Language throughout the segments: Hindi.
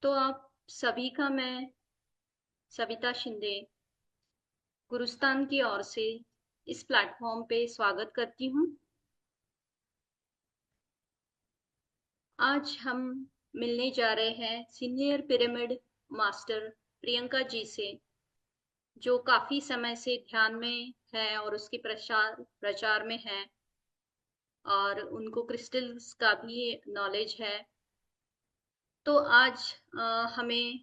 तो आप सभी का मैं सविता शिंदे गुरुस्तान की ओर से इस प्लेटफॉर्म पे स्वागत करती हूँ। आज हम मिलने जा रहे हैं senior pyramid master Priyanka ji से, जो काफी समय से ध्यान में है और उसके प्रचार प्रचार में है और उनको क्रिस्टल्स का भी नॉलेज है। तो आज हमें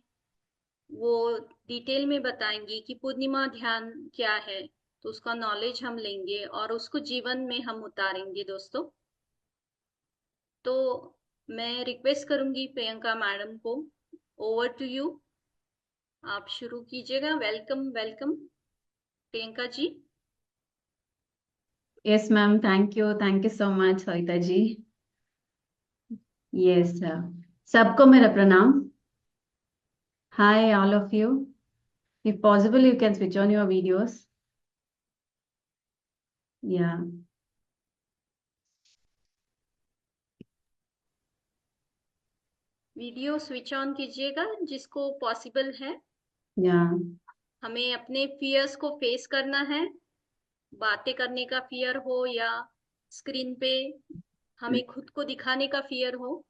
वो डिटेल में बताएंगी कि पूर्णिमा ध्यान क्या है। तो उसका नॉलेज हम लेंगे और उसको जीवन में हम उतारेंगे दोस्तों। तो मैं रिक्वेस्ट करूंगी प्रियंका मैडम को, ओवर टू यू, आप शुरू कीजिएगा। Welcome welcome Priyanka ji. Yes ma'am, thank you so much Savita ji. Yes, सबको मेरा प्रणाम। Hi all of you. If possible you can switch on your videos. या वीडियो स्विच ऑन कीजिएगा जिसको पॉसिबल है। या हमें अपने फियर्स को फेस करना है, बातें करने का फियर हो या स्क्रीन पे हमें खुद को दिखाने का फियर हो।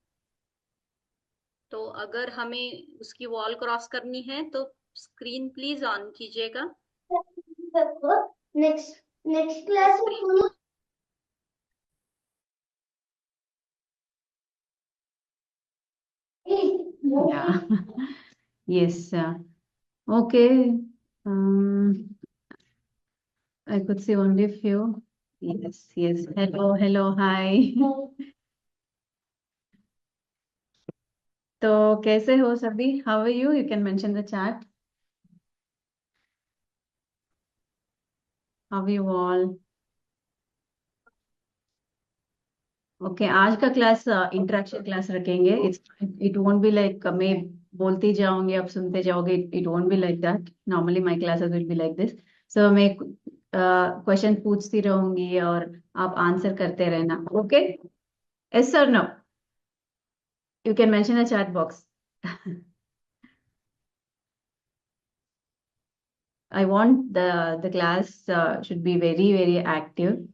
तो अगर हमें उसकी वॉल क्रॉस करनी है तो स्क्रीन प्लीज ऑन कीजिएगा। नेक्स्ट नेक्स्ट क्लास स्क्रीन में। या yes, okay. I could see only few. Yes, yes. Hello, hello, hi. तो कैसे हो सभी? How are you? You can mention the chat. How are you all? Okay, आज का क्लास इंटरेक्शन क्लास रखेंगे। इट वोंट बी लाइक मैं बोलती जाऊंगी, आप सुनते जाओगे। It won't be like that. Normally my classes will be like this. So मैं क्वेश्चन पूछती रहूंगी और आप आंसर करते रहना। Okay? Yes sir, no? You can mention a chat box. I want the class should be very very active,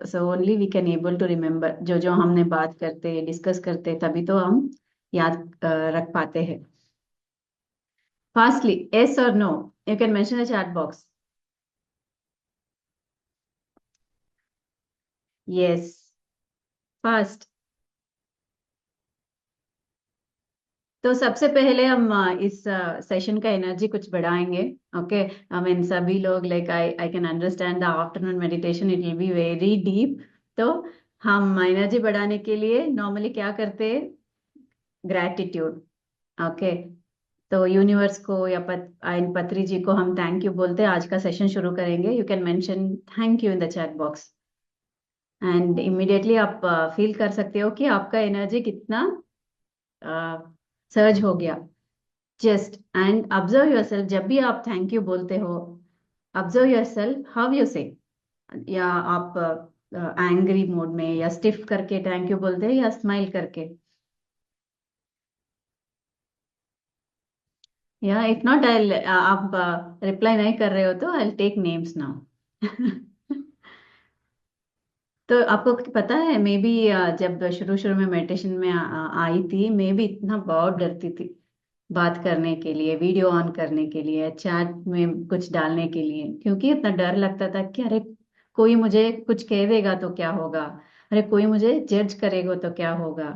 so only we can able to remember जो जो हमने बात करते डिस्कस करते, तभी तो हम याद रख पाते हैं fastly. yes or no? You can mention a chat box. Yes, fast. तो सबसे पहले हम इस सेशन का एनर्जी कुछ बढ़ाएंगे। ओके, आई मीन सभी लोग like I I can understand the afternoon meditation, it will be very deep. तो हम एनर्जी बढ़ाने के लिए नॉर्मली क्या करते हैं? ग्रैटिट्यूड। ओके, तो यूनिवर्स को या आयन पत्री जी को हम थैंक यू बोलते हैं। आज का सेशन शुरू करेंगे। You can mention thank you in the chat box and immediately आप फील कर सकते हो कि आपका एनर्जी कितना सर्ज हो गया। जस्ट एंड ऑब्जर्व योरसेल्फ, जब भी आप थैंक यू बोलते हो, ऑब्जर्व योरसेल्फ हाउ यू से। या आप एंग्री मोड में या स्टिफ करके थैंक यू बोलते हैं या स्माइल करके। या इफ नॉट आई, आप रिप्लाई नहीं कर रहे हो तो आई टेक नेम्स नाउ। तो आपको पता है, मैं भी जब शुरू शुरू में मेडिटेशन में आई थी, मैं भी इतना बहुत डरती थी बात करने के लिए, वीडियो ऑन करने के लिए, चैट में कुछ डालने के लिए, क्योंकि इतना डर लगता था कि अरे कोई मुझे कुछ कह देगा तो क्या होगा, अरे कोई मुझे जज करेगा तो क्या होगा।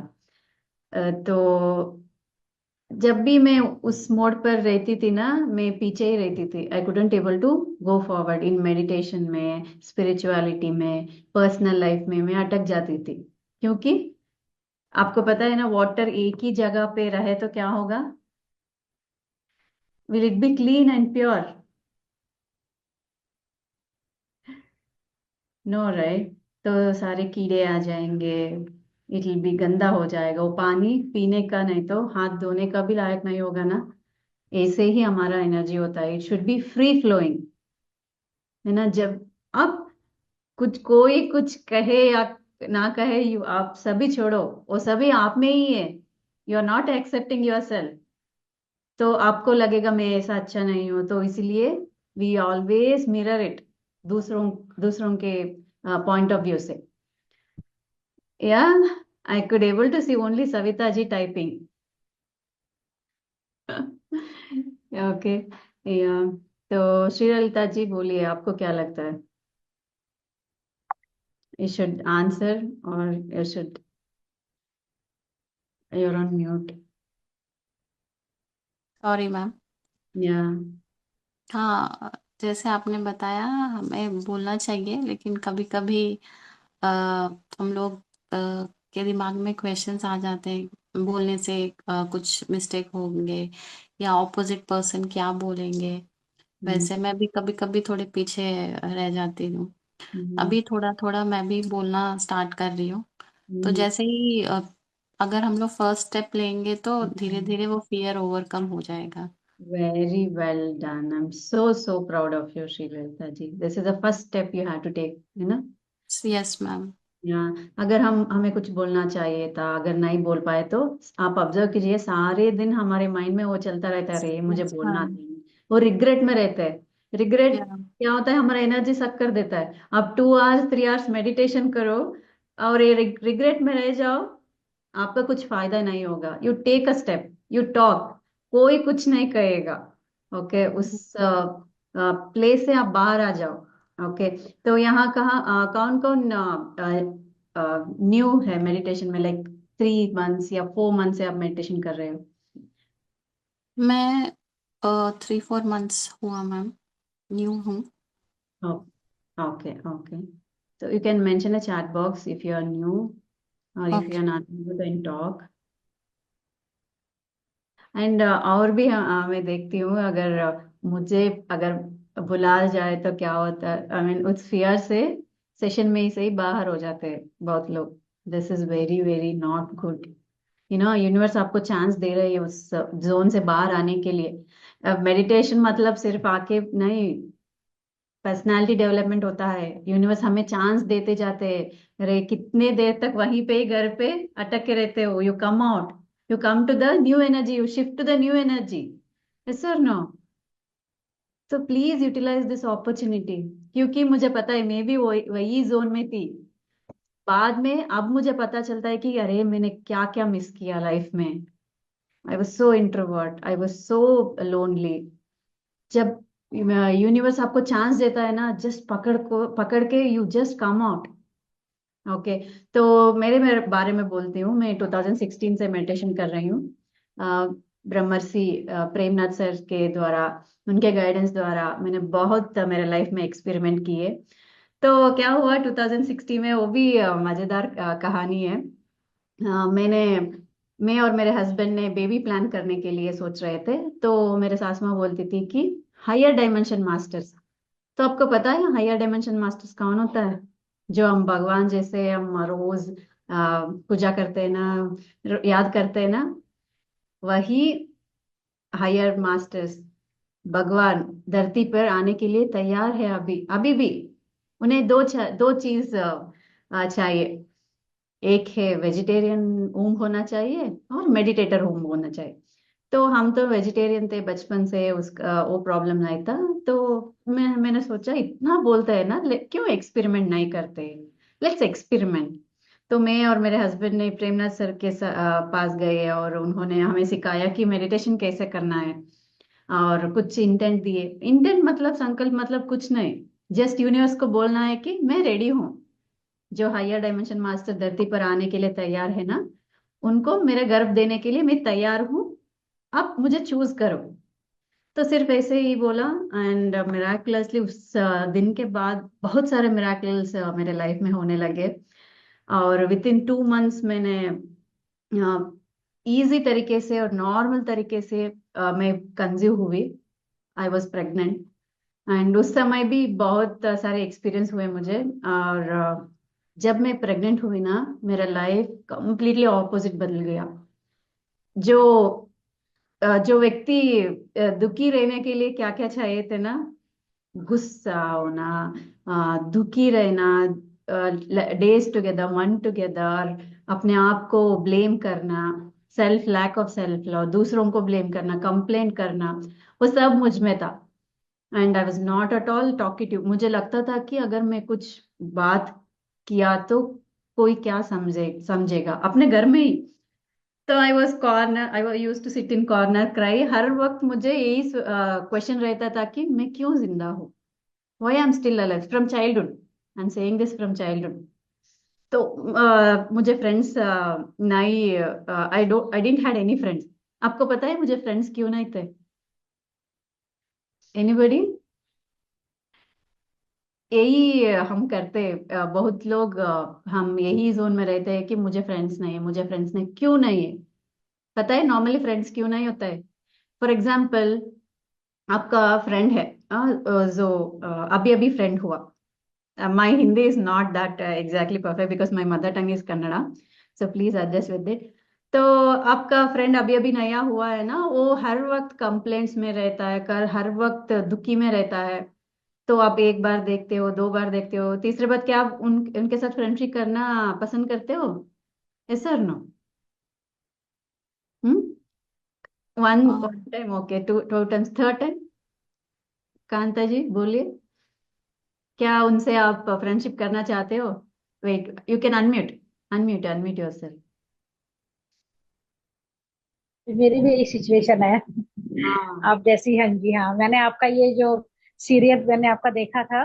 तो जब भी मैं उस मोड पर रहती थी ना, मैं पीछे ही रहती थी। I couldn't able to go forward in meditation में, स्पिरिचुअलिटी में, पर्सनल लाइफ में मैं अटक जाती थी। क्योंकि आपको पता है ना, वाटर एक ही जगह पे रहे तो क्या होगा? Will it be clean and pure? No, right? तो सारे कीड़े आ जाएंगे, इट विल बी गंदा हो जाएगा, वो पानी पीने का नहीं तो हाथ धोने का भी लायक नहीं होगा ना। ऐसे ही हमारा एनर्जी होता है, it should be free flowing, है ना? जब अब कुछ कोई कुछ कहे या ना कहे, यू आप सभी छोड़ो, वो सभी आप में ही है। You are not accepting your self, तो आपको लगेगा मैं ऐसा अच्छा नहीं हूँ, तो इसलिए वी ऑलवेज मिरर इट दूसरों दूसरों के पॉइंट ऑफ व्यू से। या I could able to see only Savita ji typing. Okay. या तो श्रीललिता जी बोलिए, आपको क्या लगता है? You should answer or you should, you're on mute. Sorry ma'am. Yeah. हाँ, जैसे आपने बताया हमें बोलना चाहिए, लेकिन कभी कभी हम लोग के दिमाग में क्वेश्चंस आ जाते हैं बोलने से, कुछ मिस्टेक होंगे या ऑपोजिट पर्सन क्या बोलेंगे। हम्म, वैसे मैं भी कभी कभी थोड़े पीछे रह जाती हूँ। हम्म, अभी थोड़ा थोड़ा मैं भी बोलना स्टार्ट कर रही हूँ। तो हम्म, जैसे ही अगर हम लोग फर्स्ट स्टेप लेंगे तो धीरे हम्म। धीरे वो फियर ओवरकम हो जाएगा। Very well done. I'm so proud of you, Srilata ji. This is the first step you have to take, है ना? Yes ma'am. या अगर हमें कुछ बोलना चाहिए था, अगर नहीं बोल पाए तो आप ऑब्जर्व कीजिए, सारे दिन हमारे माइंड में वो चलता रहता है, अरे मुझे यस बोलना मैम। था। वो रिग्रेट में रहते हैं। रिग्रेट या क्या होता है, हमारा एनर्जी सक कर देता है। आप 2 आवर्स 3 आवर्स मेडिटेशन करो और ये रिग्रेट में रह जाओ, आपका कुछ फायदा नहीं होगा। You take a step, you talk, कोई कुछ नहीं कहेगा। ओके, उस प्लेस से आप बाहर आ जाओ। ओके, तो यहाँ कहाँ कौन कौन न्यू है मेडिटेशन में, लाइक 3 मंथ्स या 4 मंथ से आप मेडिटेशन कर रहे हो? मैं 3-4 मंथ्स हुआ मैम, न्यू हूँ। Okay, okay. So you can mention a chat box if you are new or if you okay. are not new, then talk. And और भी मैं देखती हूँ, अगर मुझे अगर बुला जाए तो क्या होता है, आई मीन उस फियर से सेशन में ही से ही बाहर हो जाते हैं बहुत लोग। This is very very not good. Universe आपको चांस दे रही है उस जोन से बाहर आने के लिए। मेडिटेशन मतलब सिर्फ आके नहीं, पर्सनालिटी डेवलपमेंट होता है। यूनिवर्स हमें चांस देते जाते हैं। अरे कितने देर तक वहीं पे घर पे अटक के रहते हो? You come out, you come to the new energy, you shift to the new energy. Yes sir, no? तो प्लीज यूटिलाइज दिस अपॉर्चुनिटी, क्योंकि मुझे पता है मैं भी वही जोन में थी। बाद में अब मुझे पता चलता है कि अरे मैंने क्या क्या मिस किया लाइफ में। I was so introvert, I was so lonely. जब यूनिवर्स आपको चांस देता है ना, जस्ट पकड़ के you just come out. Okay, तो मेरे बारे में बोलती हूँ। मैं 2016 से मेडिटेशन कर रही हूँ। ब्रह्मर्षि प्रेमनाथ सर के द्वारा, उनके गाइडेंस द्वारा मैंने बहुत मेरे लाइफ में एक्सपेरिमेंट किए। तो क्या हुआ 2016 में, वो भी मजेदार कहानी है। मैं और मेरे हस्बैंड ने बेबी प्लान करने के लिए सोच रहे थे। तो मेरे सास माँ बोलती थी कि हायर डायमेंशन मास्टर्स। तो आपको पता है हायर डायमेंशन मास्टर्स कौन होता है? जो हम भगवान जैसे हम रोज पूजा करते हैं ना, याद करते हैं ना, वही हायर मास्टर्स। भगवान धरती पर आने के लिए तैयार है अभी अभी भी। उन्हें दो चीज चाहिए। एक है वेजिटेरियन होम होना चाहिए और मेडिटेटर होम होना चाहिए। तो हम तो वेजिटेरियन थे बचपन से, उसका वो प्रॉब्लम नहीं था। तो मैंने सोचा इतना बोलते हैं ना, क्यों एक्सपेरिमेंट नहीं करते? Let's experiment. तो मैं और मेरे हस्बैंड ने प्रेमनाथ सर के पास गए और उन्होंने हमें सिखाया कि मेडिटेशन कैसे करना है, और कुछ इंटेंट दिए। इंटेंट मतलब संकल्प मतलब कुछ नहीं, जस्ट यूनिवर्स को बोलना है कि मैं रेडी हूँ। जो हायर डायमेंशन मास्टर धरती पर आने के लिए तैयार है ना, उनको मेरे गर्भ देने के लिए मैं तैयार हूँ, आप मुझे चूज करो। तो सिर्फ ऐसे ही बोला, एंड मिराकुलसली उस दिन के बाद बहुत सारे मिराकल्स मेरे लाइफ में होने लगे। और विद इन 2 मंथ्स मैंने इजी तरीके से और नॉर्मल तरीके से मैं कंजीव हुई। I was pregnant. एंड उस समय भी बहुत सारे एक्सपीरियंस हुए मुझे। और जब मैं प्रेग्नेंट हुई ना, मेरा लाइफ कंप्लीटली ऑपोजिट बदल गया। जो जो व्यक्ति दुखी रहने के लिए क्या क्या चाहिए थे ना, गुस्सा होना, दुखी रहना, डेज टुगेदर, मन टुगेदर, अपने आप को ब्लेम करना, लैक ऑफ सेल्फ लव, दूसरों को ब्लेम करना, कंप्लेन करना, वो सब मुझ में था। And I was not at all talkative. मुझे लगता था कि अगर मैं कुछ बात किया तो कोई क्या समझेगा अपने घर में ही। तो I was use to sit in corner cry. हर वक्त मुझे यही क्वेश्चन रहता था कि मैं क्यों जिंदा हूँ, why I am still alive from childhood. I am saying this from childhood. तो मुझे फ्रेंड्स नहीं, I didn't had any friends. आपको पता है मुझे फ्रेंड्स क्यों नहीं थे? एनीबडी? यही हम करते, बहुत लोग हम यही जोन में रहते हैं कि मुझे फ्रेंड्स नहीं है, मुझे फ्रेंड्स नहीं, क्यों नहीं है? पता है नॉर्मली फ्रेंड्स क्यों नहीं होता है? फॉर एग्जाम्पल, आपका फ्रेंड है, जो अभी अभी फ्रेंड हुआ। My Hindi is not that exactly perfect because my mother tongue is Kannada. So please adjust with it. तो आपका फ्रेंड अभी अभी नया हुआ है ना, वो हर वक्त कंप्लेंट्स में रहता है, कर हर वक्त दुखी में रहता है। तो आप एक बार देखते हो, दो बार देखते हो, तीसरे बार क्या आप उनके साथ फ्रेंडशिप करना पसंद करते हो? Yes sir, no? Hmm. One uh, one time okay, two two times, third time? Kanta ji बोलिए, क्या उनसे आप फ्रेंडशिप करना चाहते हो? Wait, you can unmute, unmute yourself. मेरी भी यही सिचुएशन है। हाँ। आप जैसी, हाँ जी, हाँ, मैंने आपका ये जो सीरियल मैंने आपका देखा था,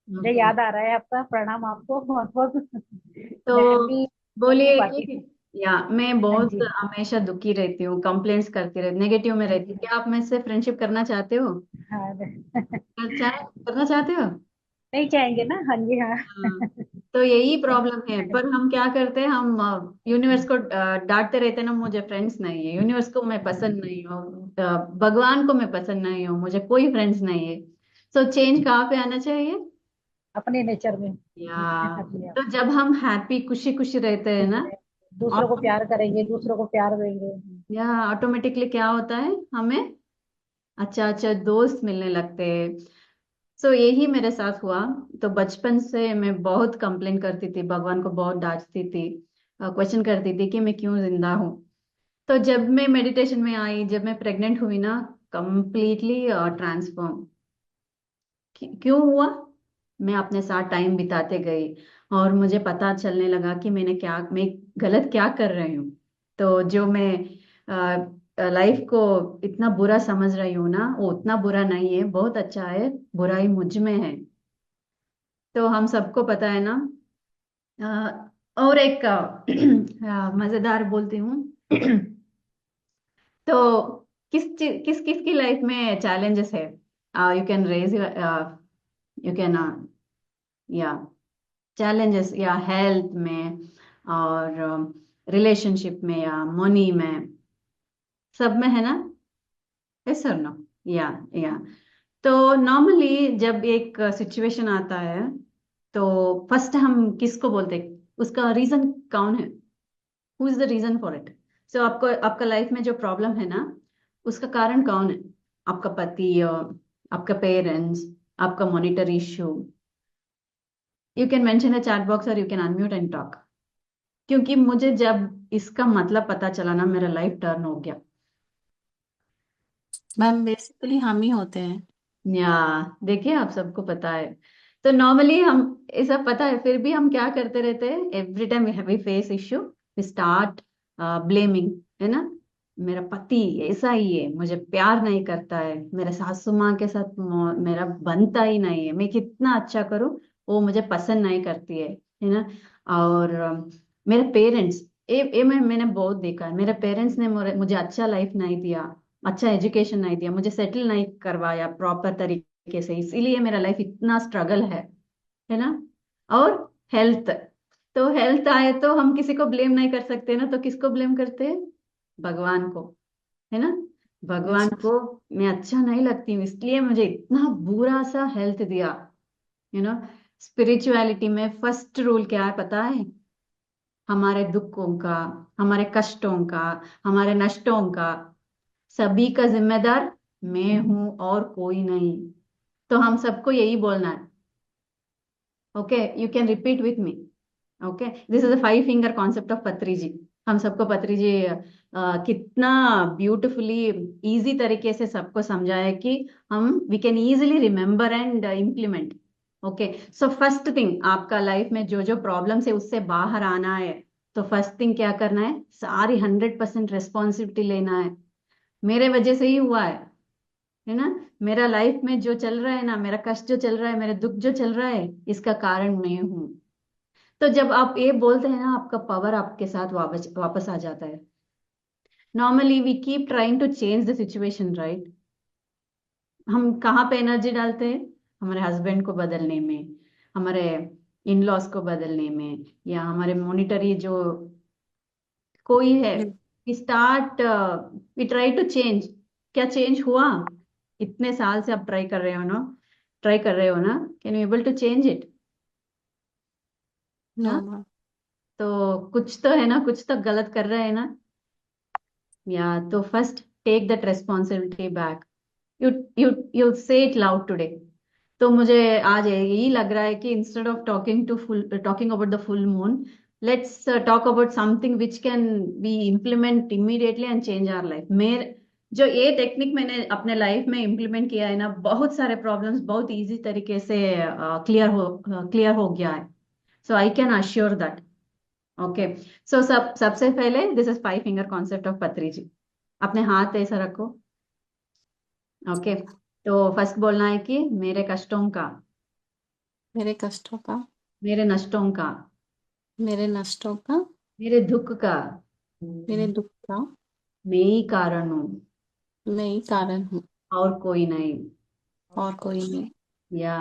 मुझे ओके। याद आ रहा है आपका। प्रणाम आपको बहुत बहुत। मैं तो भी बोल नहीं बोलिए पाती कि, थी। या मैं हाँ बहुत जी। हमेशा दुखी रहती हूँ, कंप्लेंट्स करती रहती, नेगेटिव में हाँ रहती हूँ, जी। क्या आप मुझसे फ्रेंडशिप करना चाहते हो? हाँ। करना चाहते हो? नहीं चाहेंगे ना, हाँ जी, हाँ। हाँ। तो यही प्रॉब्लम है, पर हम क्या करते हैं, हम यूनिवर्स को डांटते रहते हैं ना, मुझे फ्रेंड्स नहीं है, यूनिवर्स को मैं पसंद नहीं हूँ, भगवान को मैं पसंद नहीं हूँ, मुझे कोई फ्रेंड्स नहीं है। सो चेंज कहाँ पे आना चाहिए? अपने नेचर में। या अपने आप तो जब हम हैप्पी, खुशी खुशी रहते हैं खुश ना, रहे, दूसरों को प्यार करेंगे, दूसरों को प्यार देंगे। या ऑटोमेटिकली क्या होता है, हमें अच्छा अच्छा दोस्त मिलने लगते हैं। सो यही मेरे साथ हुआ। तो बचपन से मैं बहुत कंप्लेन करती थी, भगवान को बहुत डांटती थी, क्वेश्चन करती थी कि मैं क्यों जिंदा हूँ। तो जब मैं मेडिटेशन में आई, जब मैं प्रेग्नेंट हुई ना, कंप्लीटली ट्रांसफॉर्म। क्यों हुआ? मैं अपने साथ टाइम बिताते गई और मुझे पता चलने लगा कि मैं गलत क्या कर रही हूँ। तो जो मैं लाइफ को इतना बुरा समझ रही हूँ ना, वो उतना बुरा नहीं है, बहुत अच्छा है, बुराई मुझ में है। तो हम सबको पता है ना। और एक मजेदार बोलती हूँ। तो किस किस की लाइफ में चैलेंजेस है? You can raise, you can, या चैलेंजेस, या हेल्थ में, और रिलेशनशिप में, या मनी में, सब में है ना? Yes sir, no? या तो नॉर्मली जब एक सिचुएशन आता है, तो फर्स्ट हम किसको बोलते हैं? उसका रीजन कौन है? Who is the reason for it? So आपको, आपका लाइफ में जो प्रॉब्लम है ना, उसका कारण कौन है? आपका पति, आपका पेरेंट्स, आपका monetary issue? You can mention the chat box और you can unmute and talk. क्योंकि मुझे जब इसका मतलब पता चला ना, मेरा लाइफ टर्न हो गया। मैम बेसिकली हम ही होते हैं। या देखिए, आप सबको पता है। तो नॉर्मली हम, ये सब पता है, फिर भी हम क्या करते रहते हैं? Every time we face issue, we start blaming, है ना? मेरा पति ऐसा ही है, मुझे प्यार नहीं करता है, मेरे सासू माँ के साथ मेरा बनता ही नहीं है, मैं कितना अच्छा करूं, वो मुझे पसंद नहीं करती है ना? और मेरे पेरेंट्स, ये मैंने बहुत देखा है, मेरे पेरेंट्स ने मुझे अच्छा लाइफ नहीं दिया, अच्छा एजुकेशन नहीं दिया, मुझे सेटल नहीं करवाया प्रॉपर तरीके से, इसीलिए मेरा लाइफ इतना स्ट्रगल है ना? और हेल्थ, तो हेल्थ आए तो हम किसी को ब्लेम नहीं कर सकते ना, तो किसको ब्लेम करते हैं? भगवान को, है ना? भगवान यस। को मैं अच्छा नहीं लगती हूँ, इसलिए मुझे इतना बुरा सा हेल्थ दिया, यू नो? स्पिरिचुअलिटी में फर्स्ट रूल क्या है पता है? हमारे दुखों का, हमारे कष्टों का, हमारे नष्टों का, सभी का जिम्मेदार मैं हूं और कोई नहीं। तो हम सबको यही बोलना है। Okay, you can repeat with me. Okay, this is the five finger concept of Patri जी। हम सबको पत्री जी कितना ब्यूटिफुली इजी तरीके से सबको समझाया कि हम we can easily remember and implement. Okay, so first thing आपका लाइफ में जो जो प्रॉब्लम्स है उससे बाहर आना है, तो फर्स्ट थिंग क्या करना है, सारी 100% रिस्पॉन्सिबिलिटी लेना है। मेरे वजह से ही हुआ है ना, मेरा लाइफ में जो चल रहा है ना, मेरा कष्ट जो चल रहा है, मेरा दुख जो चल रहा है, इसका कारण मैं हूँ। तो जब आप ये बोलते हैं ना, आपका पावर आपके साथ वापस वापस आ जाता है। Normally we keep trying to change the situation, right. हम कहाँ पे एनर्जी डालते हैं, हमारे हस्बैंड को बदलने में, हमारे इन लॉज को बदलने में, या हमारे मॉनिटरी जो कोई है, hmm, we start we try to change. क्या चेंज हुआ? इतने साल से आप ट्राई कर रहे हो ना, ट्राई कर रहे हो ना, can you able to change it? No हाँ, मैम। तो कुछ तो है ना, कुछ तो गलत कर रहे हैं ना। या तो first take that responsibility back. You you you say it loud today. तो मुझे आज यही लग रहा है कि instead of talking about the full moon, let's talk about something which can be implement immediately and change our life. मेरे जो ये टेक्निक मैंने अपने लाइफ में इम्प्लीमेंट किया है ना, बहुत सारे प्रॉब्लम्स बहुत इजी तरीके से क्लियर हो गया है। So I can assure that. Okay, so सबसे पहले this is 5 finger concept of Patri ji. अपने हाथ ऐसा रखो। ओके, तो फर्स्ट बोलना है कि मेरे कष्टों का, मेरे कष्टों का, मेरे नष्टों का, मेरे नष्टों का, मेरे दुख का मेरे दुख का, मैं ही कारण हूँ, मैं ही कारण हूँ, और कोई नहीं। और कोई नहीं। या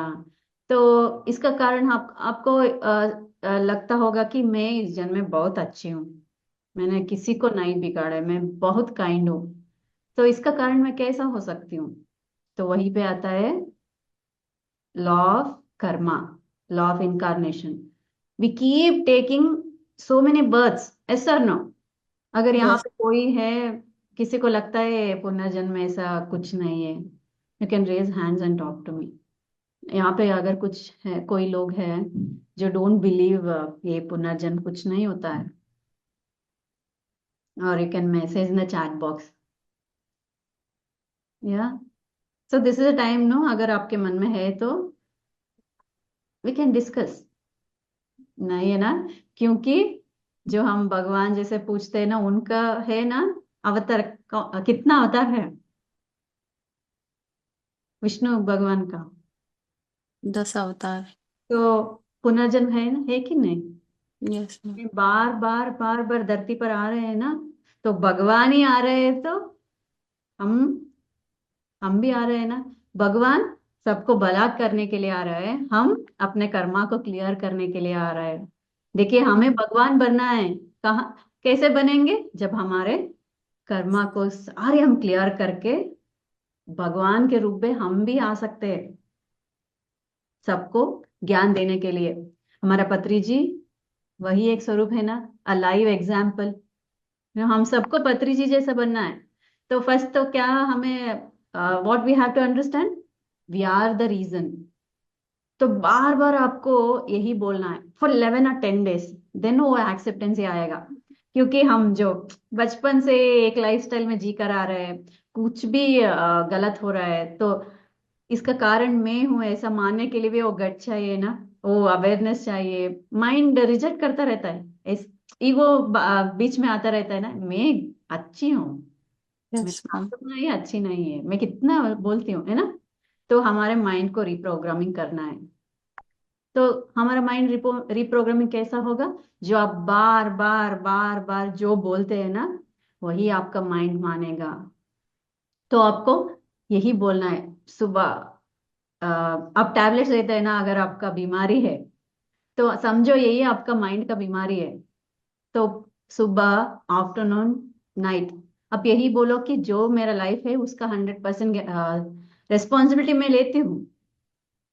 तो इसका कारण आपको लगता होगा कि मैं इस जन्म में बहुत अच्छी हूँ, मैंने किसी को नहीं बिगाड़ा है, मैं बहुत काइंड हूँ, तो इसका कारण मैं कैसा हो सकती हूँ? तो वहीं पे आता है law of karma, law of incarnation. We keep taking so many births, yes और नो? अगर यहाँ यस। पे कोई है, किसी को लगता है पुनर्जन्म में ऐसा कुछ नहीं है, you can raise hands and talk to me. यहाँ पे अगर कुछ है, कोई लोग हैं जो डोंट बिलीव ये पुनर्जन्म कुछ नहीं होता है, और you can message in the chat box. या so this is a time, no, अगर आपके मन में है तो वी कैन डिस्कस। नहीं है ना, क्योंकि जो हम भगवान जैसे पूछते हैं ना, उनका है ना अवतार, कितना अवतार है विष्णु भगवान का? 10 अवतार। तो पुनर्जन्म है ना, है कि नहीं? Yes ma'am. ये बार बार बार बार धरती पर आ रहे हैं ना, तो भगवान ही आ रहे हैं, तो हम हम भी आ रहे हैं ना। भगवान सबको भला करने के लिए आ रहा है, हम अपने कर्मा को क्लियर करने के लिए आ रहा है। देखिए, हमें भगवान बनना है। कहाँ, कैसे बनेंगे? जब हमारे कर्मा को सारे हम क्लियर करके भगवान के रूप में हम भी आ सकते हैं, सबको ज्ञान देने के लिए। हमारा पत्री जी वही एक स्वरूप है ना, अ लाइव एग्जाम्पल। हम सबको पत्री जी जैसा बनना है। तो फर्स्ट तो क्या हमें, what we have to understand, we are the reason. तो बार बार आपको यही बोलना है फॉर 11 और 10 डेज, देन वो एक्सेप्टेंस ही आएगा। क्योंकि हम जो बचपन से एक लाइफस्टाइल में जी कर आ रहे हैं, कुछ भी गलत हो रहा है, तो इसका कारण मैं हूँ ऐसा मानने के लिए भी वो गट चाहिए ना, वो अवेयरनेस चाहिए। माइंड रिजेक्ट करता रहता है, इस ईगो बीच में आता रहता है ना, मैं अच्छी हूँ, मैं यस मैम। वास्तव में ये अच्छी नहीं है, मैं कितना बोलती हूँ, है ना। तो हमारे माइंड को रिप्रोग्रामिंग करना है। तो हमारा माइंड रिप्रोग्रामिंग कैसा होगा? जो आप बार बार बार बार जो बोलते हैं ना, वही आपका माइंड मानेगा। तो आपको यही बोलना है सुबह। आप टैबलेट्स लेते हैं ना, अगर आपका बीमारी है, तो समझो यही आपका माइंड का बीमारी है। तो सुबह, आफ्टरनून, नाइट, आप यही बोलो कि जो मेरा लाइफ है उसका 100% रेस्पॉन्सिबिलिटी मैं लेती हूँ।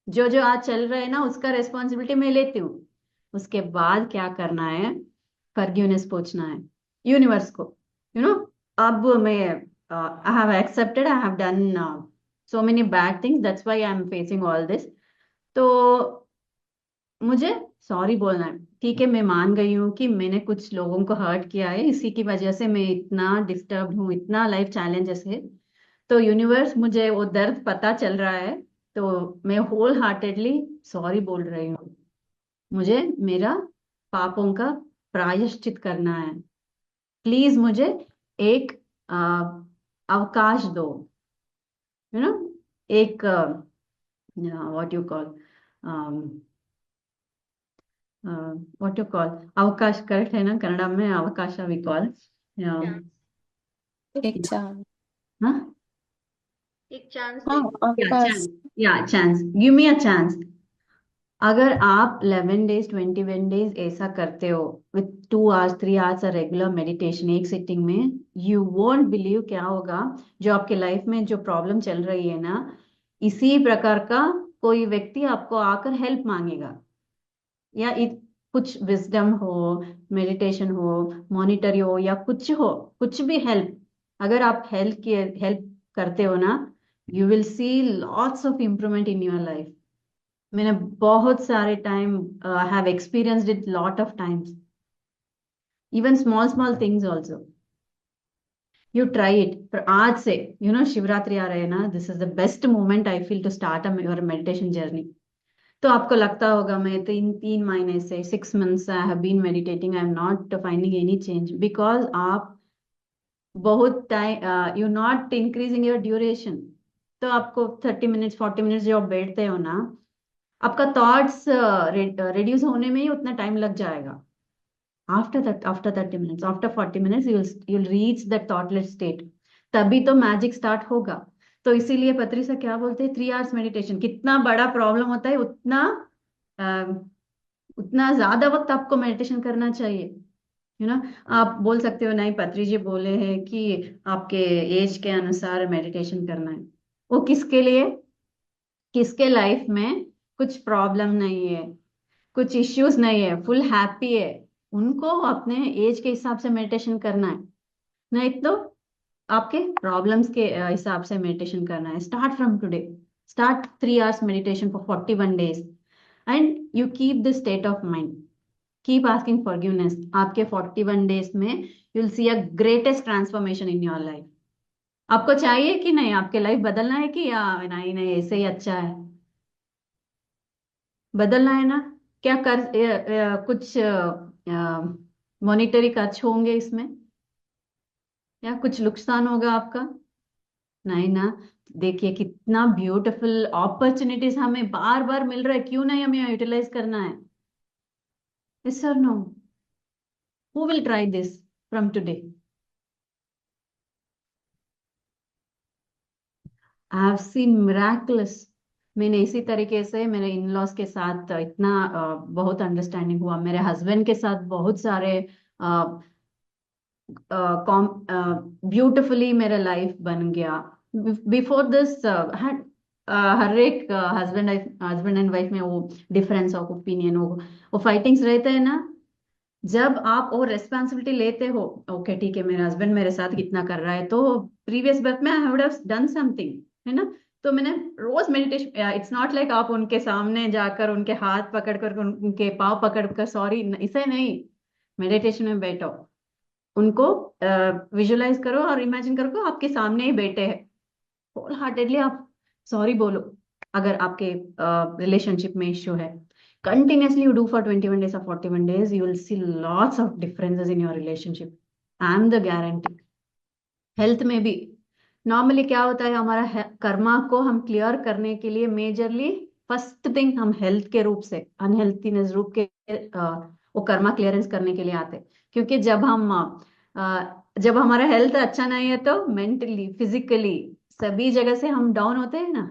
जो जो आज चल रहा है ना, उसका रेस्पॉन्सिबिलिटी मैं लेती हूँ। उसके बाद क्या करना है, फॉरगिवनेस पूछना है यूनिवर्स को। नो, अब मैं I have accepted, I have done so many bad things, that's why I'm facing all this. तो मुझे सॉरी बोलना है। ठीक है, मैं मान गई हूँ कि मैंने कुछ लोगों को हर्ट किया है, इसी की वजह से मैं इतना डिस्टर्ब हूँ, इतना लाइफ चैलेंजेस है। तो यूनिवर्स, मुझे वो दर्द पता चल रहा है, तो मैं होल हार्टेडली सॉरी बोल रही हूँ। मुझे मेरा पापों का प्रायश्चित करना है। प्लीज मुझे एक अ, अवकाश दो, एक what you call, what you call, अवकाश करेक्ट है ना कन्नड़ा में? अवकाश वी कॉल। चांस, एक चांस। हाँ, एक चांस हाँ, दे दो। या अवकाश। चांस, या chance, give me a chance. अगर आप 11 डेज 21 डेज ऐसा करते हो, with 2 hours 3 hours regular meditation एक सिटिंग में, यू वोंट बिलीव क्या होगा। जो आपके लाइफ में जो प्रॉब्लम चल रही है ना, इसी प्रकार का कोई व्यक्ति आपको आकर हेल्प मांगेगा, या कुछ विजडम हो, मेडिटेशन हो, मॉनिटरी हो, या कुछ हो, कुछ भी हेल्प। अगर आप हेल्प करते हो ना, you will see lots of improvement in your life. मैंने बहुत सारे time have experienced it lot of times, even small small things also. You try it. पर आज से शिवरात्रि आ रहे हैं ना, this is the best moment I feel to start your meditation journey. तो आपको लगता होगा मैं 3 महीने से 6 months I have been meditating, I am not finding any change, because आप बहुत time you not increasing your duration. तो आपको 30 मिनट्स 40 मिनट्स जो आप बैठते हो ना, आपका थॉट्स रिड्यूस होने में ही उतना टाइम लग जाएगा। After that, after 30 minutes, after 40 minutes, you'll reach that thoughtless state. तभी तो मैजिक स्टार्ट होगा। तो इसीलिए पत्री से क्या बोलते हैं, 3 आवर्स मेडिटेशन। कितना बड़ा प्रॉब्लम होता है, उतना उतना ज्यादा वक्त आपको मेडिटेशन करना चाहिए। आप बोल सकते हो नहीं, पत्री जी बोले हैं कि आपके एज के अनुसार मेडिटेशन करना है। वो किसके लिए? किसके लाइफ में कुछ प्रॉब्लम नहीं है, कुछ इश्यूज नहीं है, फुल हैप्पी है, उनको अपने एज के हिसाब से मेडिटेशन करना है। नहीं तो आपके प्रॉब्लम्स के हिसाब से मेडिटेशन करना है। Start from today, start 3 hours meditation for 41 days, and you keep the state of mind, keep asking forgiveness. आपके 41 डेज में you will C a greatest transformation in your life. आपको चाहिए कि नहीं आपके लाइफ बदलना है, कि या नहीं नहीं ऐसे ही अच्छा है? बदलना है ना? क्या कुछ मॉनिटरी खर्च होंगे इसमें, या कुछ नुकसान होगा आपका? नहीं ना? देखिए कितना ब्यूटीफुल अपॉर्चुनिटीज हमें बार बार मिल रहा है, क्यों नहीं हमें यूटिलाइज करना है? यस और no? Who will try this from today? I have seen miraculous. मैंने इसी तरीके से मेरे इन लॉज के साथ इतना बहुत अंडरस्टैंडिंग हुआ, मेरे हस्बैंड के साथ बहुत सारे ब्यूटिफुली मेरा लाइफ बन गया। बिफोर दिस हर एक हस्बैंड एंड वाइफ में वो डिफरेंस ऑफ ओपिनियन, वो फाइटिंग्स रहते हैं ना। जब आप वो रेस्पॉन्सिबिलिटी लेते हो, ओके ठीक है, मेरा हस्बैंड मेरे साथ कितना कर रहा है, तो प्रीवियस बर्थ में I would have done something, है ना? तो मैंने रोज मेडिटेशन, इट्स नॉट लाइक आप उनके सामने जाकर उनके हाथ पकड़कर उनके पाँव पकड़कर सॉरी, इसे नहीं। मेडिटेशन में बैठो, उनको विजुलाइज करो और इमेजिन करो कि आपके सामने ही बैठे हैं। होल हार्टेडली आप सॉरी बोलो। अगर आपके रिलेशनशिप में इश्यू है, continuously you do for 21 days or 41 days, you will see lots of differences in your relationship. I am the guarantee. Health में भी नॉर्मली क्या होता है, हमारा कर्मा को हम क्लियर करने के लिए मेजरली फर्स्ट थिंग हम हेल्थ के रूप से, अनहेल्थीनेस रूप के वो कर्मा क्लियरेंस करने के लिए आते हैं। क्योंकि जब हमारा हेल्थ अच्छा नहीं है, तो मेंटली फिजिकली सभी जगह से हम डाउन होते हैं ना।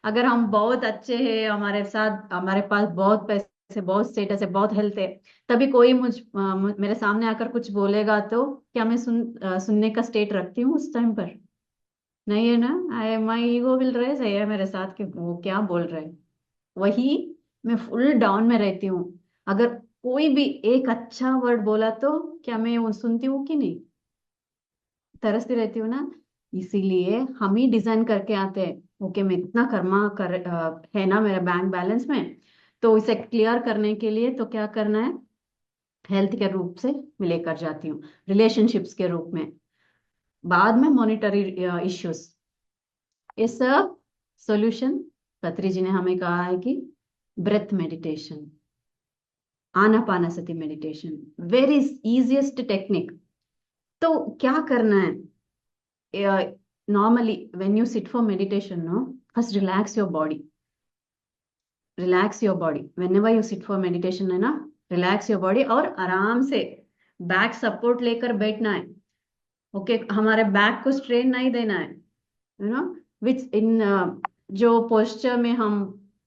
अगर हम बहुत अच्छे हैं, हमारे साथ हमारे पास बहुत पैसे, बहुत स्टेटस है, बहुत हेल्थ है, तभी कोई मेरे सामने आकर कुछ बोलेगा, तो क्या मैं सुनने का स्टेट रखती हूँ उस टाइम पर? नहीं है ना? आई माई ईगो विल रेज है मेरे साथ कि वो क्या बोल रहे हैं। वही मैं फुल डाउन में रहती हूँ। अगर कोई भी एक अच्छा वर्ड बोला, तो क्या मैं वो सुनती हूँ कि नहीं? तरसती रहती हूँ ना। इसीलिए हम ही डिजाइन करके आते हैं, ओके मैं इतना कर्मा है ना मेरा बैंक बैलेंस में, तो इसे क्लियर करने के लिए तो क्या करना है, हेल्थ के रूप से मैं लेकर जाती हूँ, रिलेशनशिप्स के रूप में, बाद में मॉनिटरी इश्यूज, ये सब सॉल्यूशन पत्री जी ने हमें कहा है कि ब्रेथ मेडिटेशन, आनापानासति मेडिटेशन, वेरी इजीएस्ट टेक्निक। तो क्या करना है, normally when you sit for meditation, no, first relax your body, relax your body whenever you sit for meditation, है ना, रिलैक्स योर बॉडी और आराम से बैक सपोर्ट लेकर बैठना है। ओके, हमारे बैक को स्ट्रेन नहीं देना है, यू नो, विच इन जो पोस्चर में हम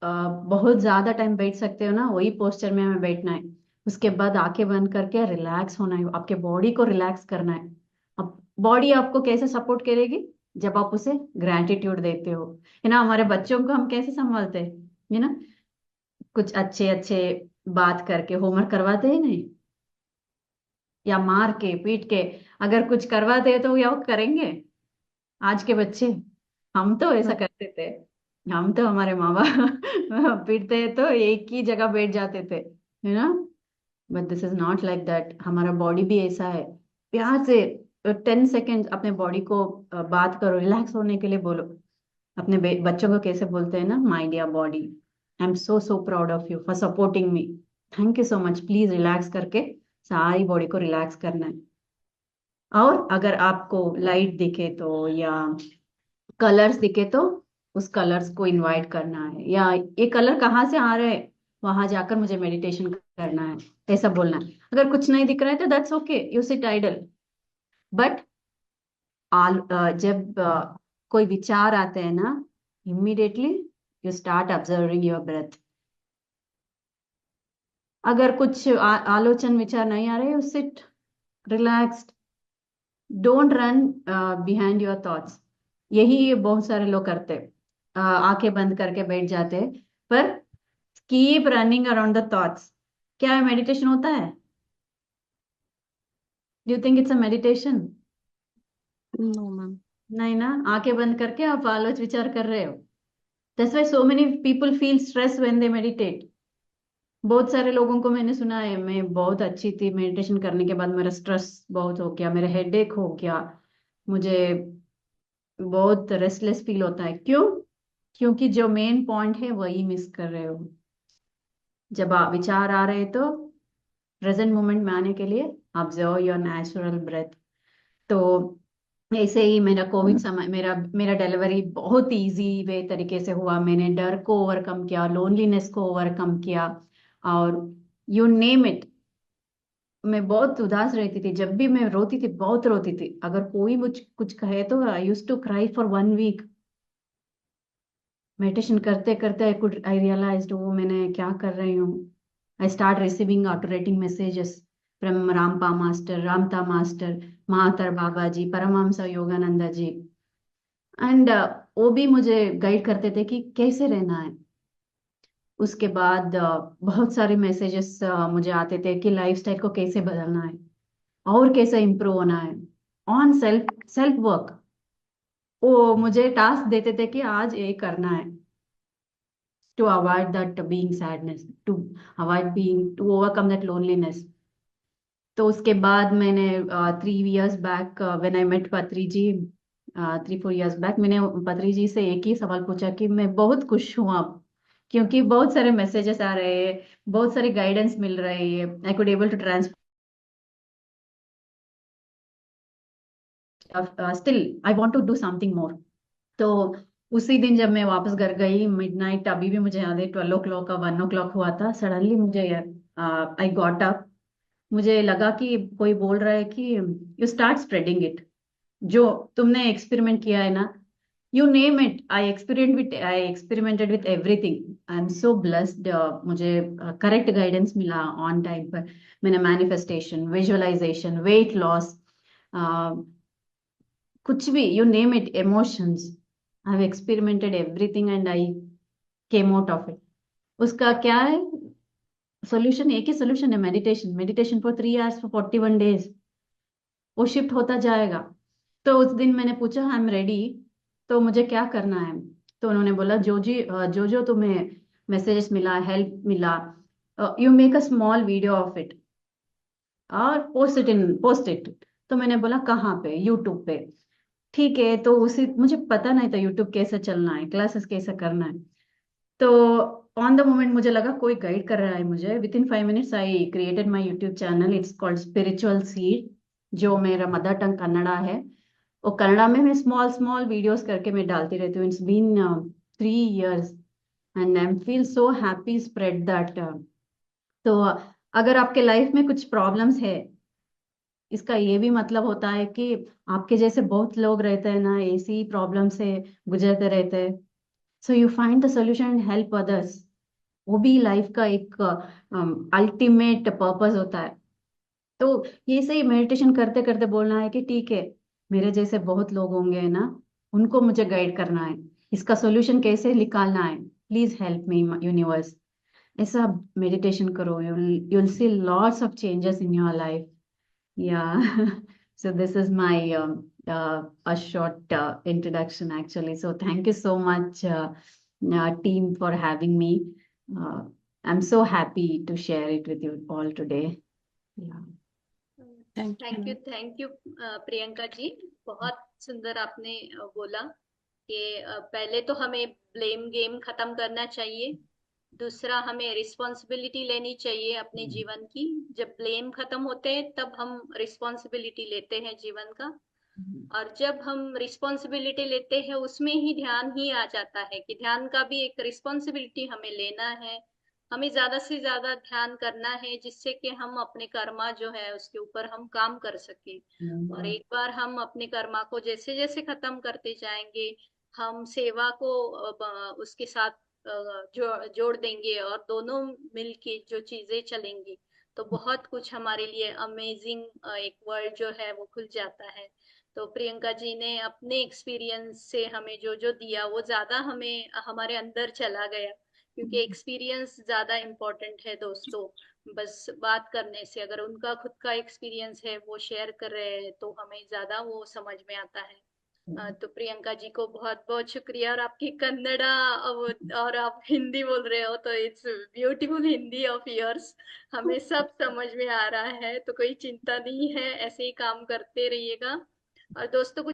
बहुत ज्यादा टाइम बैठ सकते हो ना, वही पोस्चर में हमें बैठना है। उसके बाद आंखें बंद करके रिलैक्स होना है, आपके बॉडी को रिलैक्स करना है। अब बॉडी आपको कैसे सपोर्ट करेगी, जब आप उसे ग्रैटिट्यूड देते हो, है ना। हमारे बच्चों को हम कैसे संभालते हैं, है ना, कुछ अच्छे अच्छे बात करके होमवर्क करवाते हैं नहीं, या मार के पीट के, अगर कुछ करवाते हैं तो या वो करेंगे आज के बच्चे। हम तो ऐसा करते थे, हम तो हमारे माँ बाप पीटते तो एक ही जगह बैठ जाते थे, है ना। But this is not like that, हमारा बॉडी भी ऐसा है। प्यार से 10 सेकेंड अपने बॉडी को बात करो, रिलैक्स होने के लिए बोलो। अपने बच्चों को कैसे बोलते हैं ना, my dear body, I am so so proud of you for supporting me, thank you so much, please relax करके सारी बॉडी को रिलैक्स करना है। और अगर आपको लाइट दिखे तो, या कलर्स दिखे तो, उस कलर्स को इनवाइट करना है, या ये कलर कहाँ से आ रहे हैं, वहां जाकर मुझे मेडिटेशन करना है, ऐसा बोलना है। अगर कुछ नहीं दिख रहा है तो that's okay, you sit idle. But जब कोई विचार आते हैं ना, immediately you start observing your breath. अगर कुछ आलोचन विचार नहीं आ रहे, you sit relaxed, don't run behind your thoughts. यही बहुत सारे लोग करते हैं, आंखें बंद करके बैठ जाते हैं, पर keep running around the thoughts. क्या मेडिटेशन होता है? Do you think it's a meditation? No ma'am. नहीं ना, आंखें बंद करके आप आलोच विचार कर रहे हो। That's why so many people feel stress when they meditate. बहुत सारे लोगों को मैंने सुना है, मैं बहुत अच्छी थी, मेडिटेशन करने के बाद मेरा स्ट्रेस बहुत हो गया, मेरा हेडेक हो गया, मुझे बहुत रेस्टलेस फील होता है। क्यों? क्योंकि जो मेन पॉइंट है वही मिस कर रहे हो। जब आप विचार आ रहे तो प्रेजेंट मोमेंट में आने के लिए ऑब्जर्व योर नेचुरल ब्रेथ। तो ऐसे ही मेरा कोविड समय, मेरा मेरा डिलीवरी बहुत इजी वे तरीके से हुआ। मैंने डर को ओवरकम किया, लोनलीनेस को ओवरकम किया, और यू नेम इट। मैं बहुत उदास रहती थी, जब भी मैं रोती थी, बहुत रोती थी, अगर कोई मुझ कुछ कहे तो I use to cry for 1 week. Meditation करते करते आई रियलाइज्ड, वो मैंने क्या कर रही हूँ। I start receiving auto writing messages from Rampa master, Ramtha master, Mahavatar Baba ji, Paramahansa Yogananda ji, and वो भी मुझे गाइड करते थे कि कैसे रहना है। उसके बाद बहुत सारे मैसेजेस मुझे आते थे कि लाइफस्टाइल को कैसे बदलना है और कैसे इम्प्रूव होना है, ऑन सेल्फ सेल्फ वर्क। वो मुझे टास्क देते थे कि आज ये करना है, to avoid that being sadness, to avoid being, to overcome that loneliness. तो उसके बाद मैंने 3 years back when I met Patri ji, 3-4 years back, मैंने पत्री जी से एक ही सवाल पूछा कि मैं बहुत खुश हूँ अब, क्योंकि बहुत सारे मैसेजेस आ रहे हैं, बहुत सारी गाइडेंस मिल रही है, I could able to transfer, still I want to do something more. तो उसी दिन जब मैं वापस घर गई, मिडनाइट, अभी भी मुझे याद है, 12 o'clock का 1 o'clock हुआ था, सडनली मुझे आई गॉट अप। मुझे लगा कि कोई बोल रहा है कि यू स्टार्ट स्प्रेडिंग इट, जो तुमने एक्सपेरिमेंट किया है ना, you name it, I experimented with everything, I am so blessed. मुझे करेक्ट गाइडेंस मिला ऑन टाइम पर। मैंने मैनिफेस्टेशन, विजुअलाइजेशन, वेट लॉस, कुछ भी, you name it, emotions, I have experimented everything and I came out of it. उसका क्या है सोल्यूशन? एक ही सोल्यूशन है, meditation. Meditation for 3 hours for 41 days, वो शिफ्ट होता जाएगा। तो उस दिन मैंने पूछा, आई एम रेडी, तो मुझे क्या करना है? तो उन्होंने बोला, जो जो तुम्हें मैसेजेस मिला, हेल्प मिला, you make a small video of it और पोस्ट इट। तो मैंने बोला कहाँ पे? यूट्यूब पे। ठीक है, तो उसी मुझे पता नहीं था यूट्यूब कैसे चलना है, क्लासेस कैसे करना है। तो ऑन द मोमेंट मुझे लगा कोई गाइड कर रहा है मुझे। With in 5 minutes I created my YouTube channel, it's called spiritual seed, जो मेरा मदर टंग कन्नड़ा है। और कन्नड़ा में मैं स्मॉल स्मॉल वीडियोस करके मैं डालती रहती हूँ। It's been 3 years and I feel so happy spread that. तो अगर आपके लाइफ में कुछ प्रॉब्लम्स है, इसका ये भी मतलब होता है कि आपके जैसे बहुत लोग रहते हैं ना, ऐसी प्रॉब्लम से गुजरते रहते हैं। So you find the solution and help others. वो भी लाइफ का एक अल्टीमेट पर्पस होता है। तो ये सही मेडिटेशन करते करते बोलना है कि ठीक है, मेरे जैसे बहुत लोग होंगे ना, उनको मुझे गाइड करना है, इसका सोल्यूशन कैसे निकालना है, प्लीज हेल्प मी यूनिवर्स। ऐसा मेडिटेशन करो, you'll see lots of changes in your life. Yeah. So this is my a short introduction actually. So thank you so much, team, for having me. Uh, I'm so happy to share it with you all today. Yeah. Thank you. Thank you Priyanka ji. बहुत सुंदर आपने बोला कि पहले तो हमें ब्लेम गेम खत्म करना चाहिए। दूसरा, हमें रिस्पॉन्सिबिलिटी लेनी चाहिए अपने जीवन की। जब ब्लेम खत्म होते हैं तब हम रिस्पॉन्सिबिलिटी लेते हैं जीवन का। और जब हम रिस्पॉन्सिबिलिटी लेते हैं उसमें ही ध्यान ही आ जाता है कि ध्यान का भी एक रिस्पॉन्सिबिलिटी हमें लेना है। हमें ज्यादा से ज्यादा ध्यान करना है जिससे कि हम अपने कर्मा जो है उसके ऊपर हम काम कर सके। और एक बार हम अपने कर्मा को जैसे जैसे खत्म करते जाएंगे, हम सेवा को उसके साथ जोड़ देंगे और दोनों मिलके जो चीजें चलेंगी, तो बहुत कुछ हमारे लिए अमेजिंग एक वर्ल्ड जो है वो खुल जाता है। तो प्रियंका जी ने अपने एक्सपीरियंस से हमें जो जो दिया वो ज्यादा हमें हमारे अंदर चला गया, क्योंकि एक्सपीरियंस ज्यादा इम्पोर्टेंट है दोस्तों। बस बात करने से, अगर उनका खुद का एक्सपीरियंस है वो शेयर कर रहे हैं तो हमें ज्यादा वो समझ में आता है। तो प्रियंका जी को बहुत बहुत शुक्रिया। और आपकी कन्नड़ा और आप हिंदी बोल रहे हो तो it's beautiful Hindi of yours, हमें सब समझ में आ रहा है। तो कोई चिंता नहीं है, ऐसे ही काम करते रहिएगा। और दोस्तों, कुछ